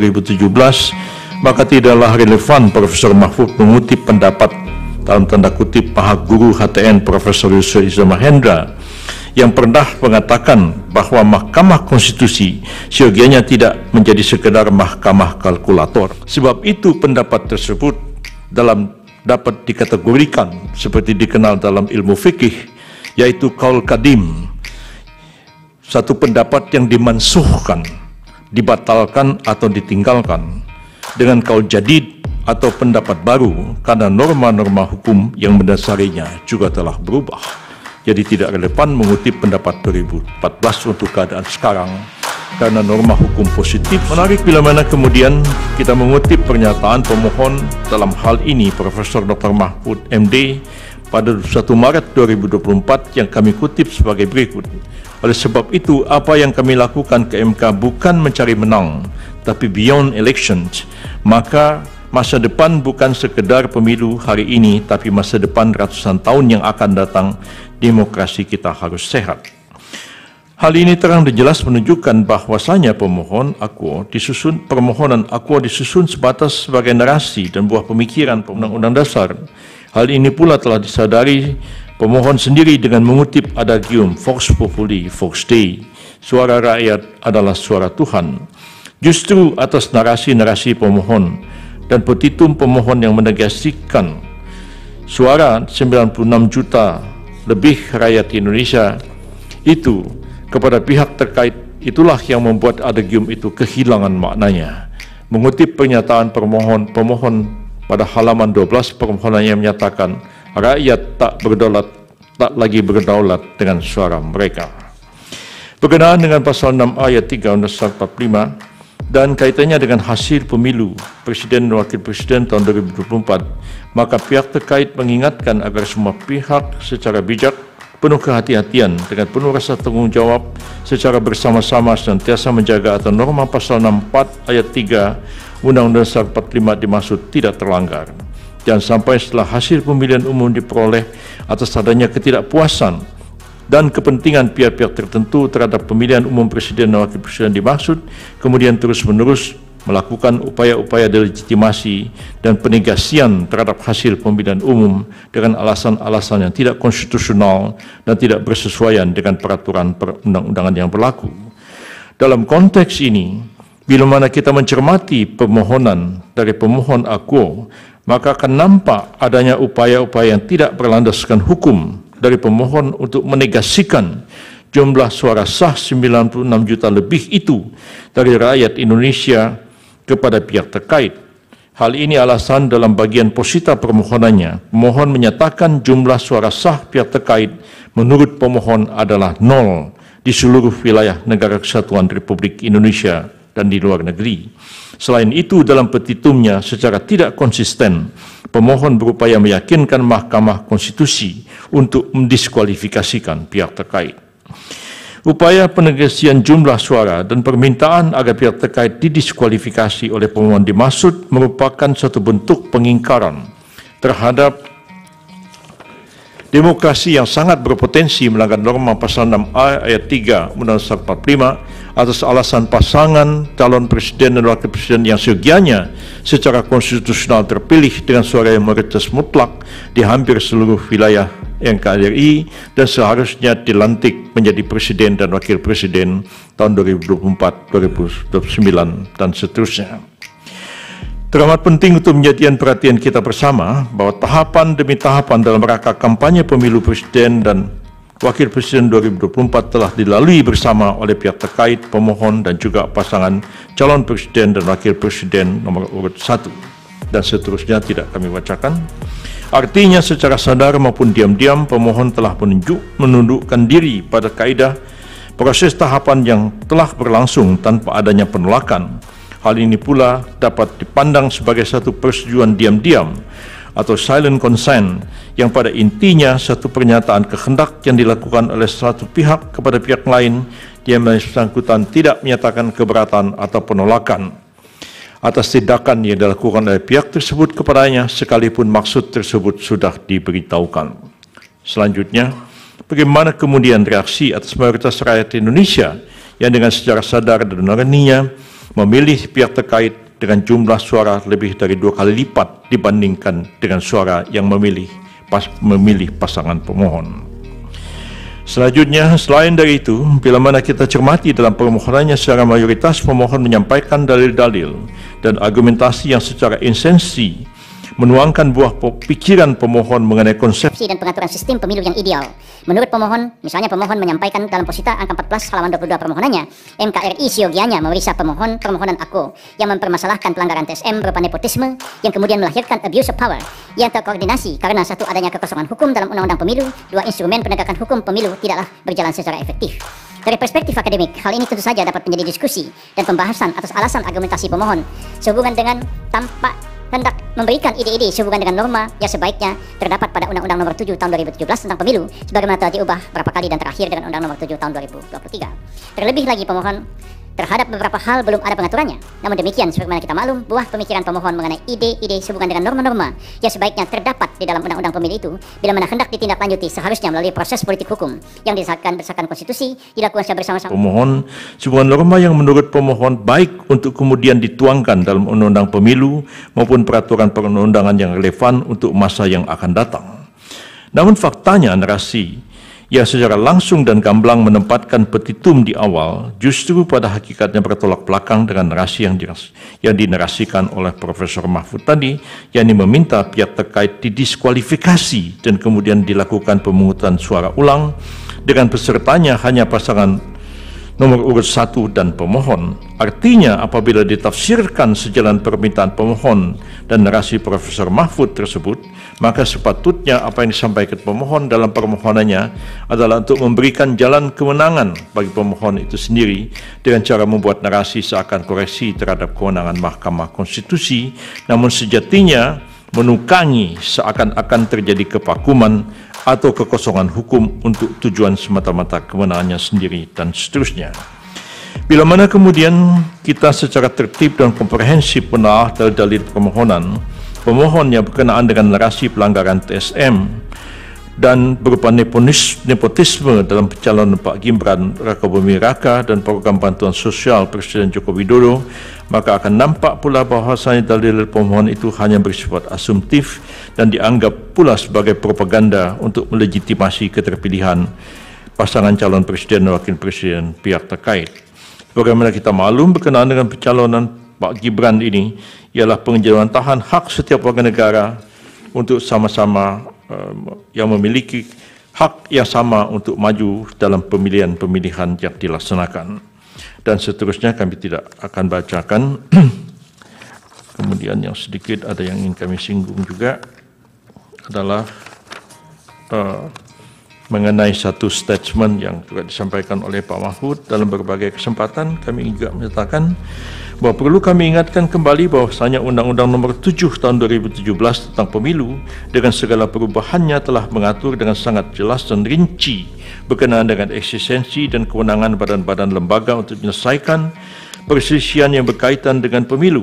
2017, maka tidaklah relevan Profesor Mahfud mengutip pendapat dalam tanda kutip Maha Guru HTN Profesor Yusril Iza Mahendra yang pernah mengatakan bahwa Mahkamah Konstitusi seyogianya tidak menjadi sekedar mahkamah kalkulator. Sebab itu pendapat tersebut dapat dikategorikan seperti dikenal dalam ilmu fikih, yaitu qaul qadim, satu pendapat yang dimansuhkan, dibatalkan atau ditinggalkan, dengan qaul jadid atau pendapat baru karena norma-norma hukum yang mendasarinya juga telah berubah. Jadi tidak relevan mengutip pendapat 2014 untuk keadaan sekarang karena norma hukum positif. Menarik bila mana kemudian kita mengutip pernyataan pemohon dalam hal ini Profesor Dr. Mahfud MD pada 1 Maret 2024 yang kami kutip sebagai berikut. Oleh sebab itu, apa yang kami lakukan ke MK bukan mencari menang, tapi beyond elections, maka masa depan bukan sekedar pemilu hari ini, tapi masa depan ratusan tahun yang akan datang, demokrasi kita harus sehat. Hal ini terang dan jelas menunjukkan bahwasanya permohonan Akuo disusun sebatas sebagai narasi dan buah pemikiran Undang-Undang Dasar. Hal ini pula telah disadari pemohon sendiri dengan mengutip adagium Vox Populi, Vox Dei, suara rakyat adalah suara Tuhan. Justru atas narasi-narasi pemohon dan petitum pemohon yang menegasikan suara 96 juta lebih rakyat Indonesia itu kepada pihak terkait, itulah yang membuat adagium itu kehilangan maknanya. Mengutip pernyataan pemohon pada halaman 12 permohonannya menyatakan rakyat tak lagi berdaulat dengan suara mereka. Berkenaan dengan pasal 6 ayat 3 Undang-Undang 45 dan kaitannya dengan hasil pemilu Presiden dan Wakil Presiden tahun 2024, maka pihak terkait mengingatkan agar semua pihak secara bijak, penuh kehati-hatian, dengan penuh rasa tanggung jawab, secara bersama-sama senantiasa menjaga agar norma pasal 64 ayat 3 Undang-Undang Dasar 45 dimaksud tidak terlanggar. Jangan sampai setelah hasil pemilihan umum diperoleh atas adanya ketidakpuasan dan kepentingan pihak-pihak tertentu terhadap pemilihan umum presiden dan wakil presiden dimaksud, kemudian terus-menerus melakukan upaya-upaya delegitimasi dan penegasian terhadap hasil pemilihan umum dengan alasan-alasan yang tidak konstitusional dan tidak bersesuaian dengan peraturan perundang-undangan yang berlaku. Dalam konteks ini, bila mana kita mencermati permohonan dari pemohon Akuo, maka akan nampak adanya upaya-upaya yang tidak berlandaskan hukum dari pemohon untuk menegasikan jumlah suara sah 96 juta lebih itu dari rakyat Indonesia kepada pihak terkait. Hal ini alasan dalam bagian posita permohonannya. Pemohon menyatakan jumlah suara sah pihak terkait menurut pemohon adalah 0 di seluruh wilayah Negara Kesatuan Republik Indonesia dan di luar negeri. Selain itu, dalam petitumnya secara tidak konsisten, pemohon berupaya meyakinkan Mahkamah Konstitusi untuk mendiskualifikasikan pihak terkait. Upaya penegasian jumlah suara dan permintaan agar pihak terkait didiskualifikasi oleh pemohon dimaksud merupakan suatu bentuk pengingkaran terhadap demokrasi yang sangat berpotensi melanggar norma pasal 6A ayat 3 Undang-Undang 45 atas alasan pasangan calon presiden dan wakil presiden yang seyogianya secara konstitusional terpilih dengan suara yang mayoritas mutlak di hampir seluruh wilayah NKRI dan seharusnya dilantik menjadi presiden dan wakil presiden tahun 2024, 2029 dan seterusnya. Teramat penting untuk menjadikan perhatian kita bersama bahwa tahapan demi tahapan dalam rangka kampanye pemilu presiden dan wakil presiden 2024 telah dilalui bersama oleh pihak terkait, pemohon dan juga pasangan calon presiden dan wakil presiden nomor urut 1 dan seterusnya tidak kami bacakan. Artinya secara sadar maupun diam-diam pemohon telah menundukkan diri pada kaidah proses tahapan yang telah berlangsung tanpa adanya penolakan. Hal ini pula dapat dipandang sebagai satu persetujuan diam-diam atau silent consent yang pada intinya satu pernyataan kehendak yang dilakukan oleh satu pihak kepada pihak lain yang bersangkutan tidak menyatakan keberatan atau penolakan atas tindakan yang dilakukan oleh pihak tersebut kepadanya sekalipun maksud tersebut sudah diberitahukan. Selanjutnya, bagaimana kemudian reaksi atas mayoritas rakyat Indonesia yang dengan secara sadar dan nuraninya memilih pihak terkait dengan jumlah suara lebih dari 2 kali lipat dibandingkan dengan suara yang memilih pasangan pemohon. Selanjutnya, selain dari itu, bila mana kita cermati dalam permohonannya secara mayoritas pemohon menyampaikan dalil-dalil dan argumentasi yang secara esensi menuangkan buah pikiran pemohon mengenai konsepsi dan pengaturan sistem pemilu yang ideal. Menurut pemohon, misalnya pemohon menyampaikan dalam posita angka 14 halaman 22 permohonannya, MKRI siogianya memeriksa permohonan AKO yang mempermasalahkan pelanggaran TSM berupa nepotisme yang kemudian melahirkan abuse of power yang terkoordinasi karena satu, adanya kekosongan hukum dalam undang-undang pemilu, dua, instrumen penegakan hukum pemilu tidaklah berjalan secara efektif. Dari perspektif akademik, hal ini tentu saja dapat menjadi diskusi dan pembahasan atas alasan argumentasi pemohon sehubungan dengan tampak hendak memberikan ide-ide sehubungan dengan norma yang sebaiknya terdapat pada Undang-Undang Nomor 7 Tahun 2017 tentang Pemilu sebagaimana telah diubah berapa kali dan terakhir dengan Undang-Undang Nomor 7 Tahun 2023. Terlebih lagi pemohon terhadap beberapa hal belum ada pengaturannya. Namun demikian, sebagaimana kita maklum, buah pemikiran pemohon mengenai ide-ide sehubungan dengan norma-norma yang sebaiknya terdapat di dalam Undang-Undang Pemilu itu, bila mana hendak ditindaklanjuti seharusnya melalui proses politik hukum yang disahkan berdasarkan konstitusi, dilakukan secara bersama-sama. Pemohon, sebuah norma yang menurut pemohon baik untuk kemudian dituangkan dalam Undang-Undang Pemilu maupun peraturan perundang-undangan yang relevan untuk masa yang akan datang. Namun faktanya narasi yang secara langsung dan gamblang menempatkan petitum di awal justru pada hakikatnya bertolak belakang dengan narasi yang dinarasikan oleh Profesor Mahfud tadi, yakni meminta pihak terkait didiskualifikasi dan kemudian dilakukan pemungutan suara ulang dengan pesertanya hanya pasangan nomor urut 1 dan pemohon. Artinya apabila ditafsirkan sejalan permintaan pemohon dan narasi Profesor Mahfud tersebut, maka sepatutnya apa yang disampaikan pemohon dalam permohonannya adalah untuk memberikan jalan kemenangan bagi pemohon itu sendiri dengan cara membuat narasi seakan koreksi terhadap kewenangan Mahkamah Konstitusi, namun sejatinya menukangi seakan-akan terjadi kevakuman atau kekosongan hukum untuk tujuan semata-mata kemenangannya sendiri dan seterusnya. Bila mana kemudian kita secara tertib dan komprehensif menelaah dalil-dalil permohonan, pemohon yang berkenaan dengan narasi pelanggaran TSM dan berupa nepotisme dalam pencalonan Pak Gibran Rakabuming Raka dan program bantuan sosial Presiden Joko Widodo, maka akan nampak pula bahwasanya dalil pemohon itu hanya bersifat asumtif dan dianggap pula sebagai propaganda untuk melegitimasi keterpilihan pasangan calon presiden dan wakil presiden pihak terkait. Bagaimana kita maklum berkenaan dengan pencalonan Pak Gibran ini ialah penjelajahan hak setiap warga negara untuk sama-sama yang memiliki hak yang sama untuk maju dalam pemilihan-pemilihan yang dilaksanakan. Dan seterusnya kami tidak akan bacakan. Kemudian yang sedikit ada yang ingin kami singgung juga adalah mengenai satu statement yang juga disampaikan oleh Pak Mahfud dalam berbagai kesempatan. Kami juga menyatakan bahwa perlu kami ingatkan kembali bahwasanya Undang-Undang Nomor 7 Tahun 2017 tentang Pemilu dengan segala perubahannya telah mengatur dengan sangat jelas dan rinci berkenaan dengan eksistensi dan kewenangan badan-badan lembaga untuk menyelesaikan perselisihan yang berkaitan dengan pemilu.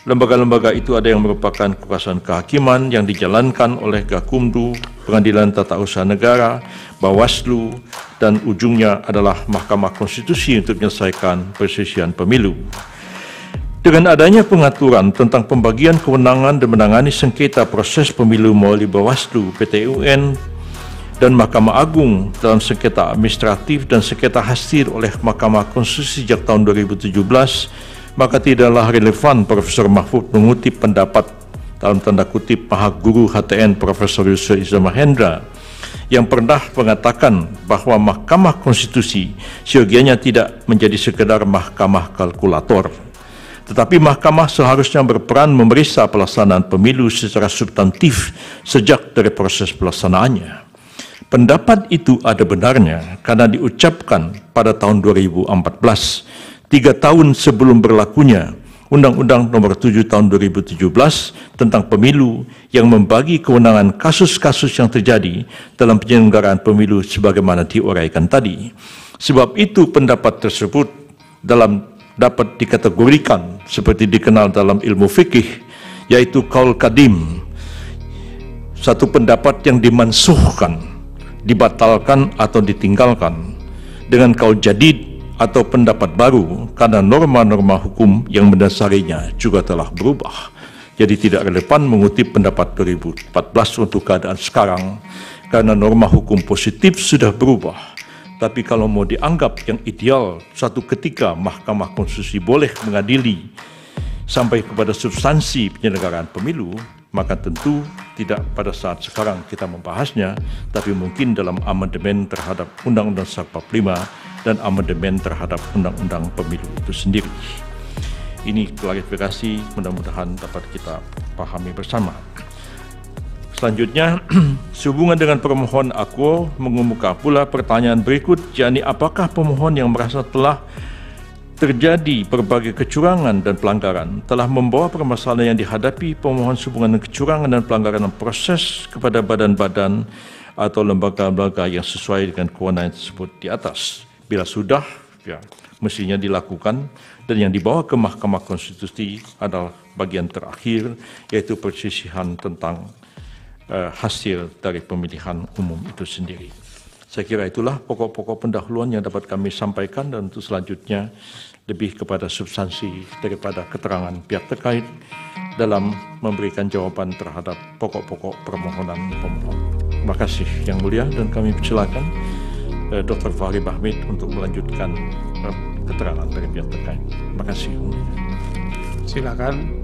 Lembaga-lembaga itu ada yang merupakan kekuasaan kehakiman yang dijalankan oleh Gakumdu, Pengadilan Tata Usaha Negara, Bawaslu, dan ujungnya adalah Mahkamah Konstitusi untuk menyelesaikan perselisihan pemilu. Dengan adanya pengaturan tentang pembagian kewenangan dan menangani sengketa proses pemilu melalui Bawaslu, PT UN, dan Mahkamah Agung dalam sengketa administratif dan sengketa hasil oleh Mahkamah Konstitusi sejak tahun 2017, maka tidaklah relevan Profesor Mahfud mengutip pendapat dalam tanda kutip Maha Guru HTN Profesor Yusril Iza Mahendra yang pernah mengatakan bahwa Mahkamah Konstitusi seyogianya tidak menjadi sekedar mahkamah kalkulator, tetapi mahkamah seharusnya berperan memeriksa pelaksanaan pemilu secara substantif sejak dari proses pelaksanaannya. Pendapat itu ada benarnya karena diucapkan pada tahun 2014, 3 tahun sebelum berlakunya Undang-Undang Nomor 7 Tahun 2017 tentang Pemilu yang membagi kewenangan kasus-kasus yang terjadi dalam penyelenggaraan pemilu sebagaimana diuraikan tadi. Sebab itu pendapat tersebut dapat dikategorikan seperti dikenal dalam ilmu fikih, yaitu qaul qadim, satu pendapat yang dimansuhkan, dibatalkan atau ditinggalkan, dengan qaul jadid atau pendapat baru karena norma-norma hukum yang mendasarinya juga telah berubah. Jadi tidak relevan mengutip pendapat 2014 untuk keadaan sekarang karena norma hukum positif sudah berubah. Tapi kalau mau dianggap yang ideal, suatu ketika Mahkamah Konstitusi boleh mengadili sampai kepada substansi penyelenggaraan pemilu, maka tentu tidak pada saat sekarang kita membahasnya, tapi mungkin dalam amandemen terhadap Undang-Undang 45 dan amandemen terhadap Undang-Undang Pemilu itu sendiri. Ini klarifikasi, mudah-mudahan dapat kita pahami bersama. Selanjutnya, sehubungan dengan permohon akuo mengemuka pula pertanyaan berikut, yakni apakah pemohon yang merasa telah terjadi berbagai kecurangan dan pelanggaran telah membawa permasalahan yang dihadapi pemohon sehubungan dengan kecurangan dan pelanggaran proses kepada badan-badan atau lembaga-lembaga yang sesuai dengan kewenangan tersebut di atas. Bila sudah, ya, mestinya dilakukan, dan yang dibawa ke Mahkamah Konstitusi adalah bagian terakhir, yaitu persisihan tentang hasil dari pemilihan umum itu sendiri. Saya kira itulah pokok-pokok pendahuluan yang dapat kami sampaikan, dan untuk selanjutnya lebih kepada substansi daripada keterangan pihak terkait dalam memberikan jawaban terhadap pokok-pokok permohonan pemohon. Terima kasih Yang Mulia, dan kami persilakan Dr. Fahri Bahmid untuk melanjutkan keterangan dari pihak terkait. Terima kasih. Silakan.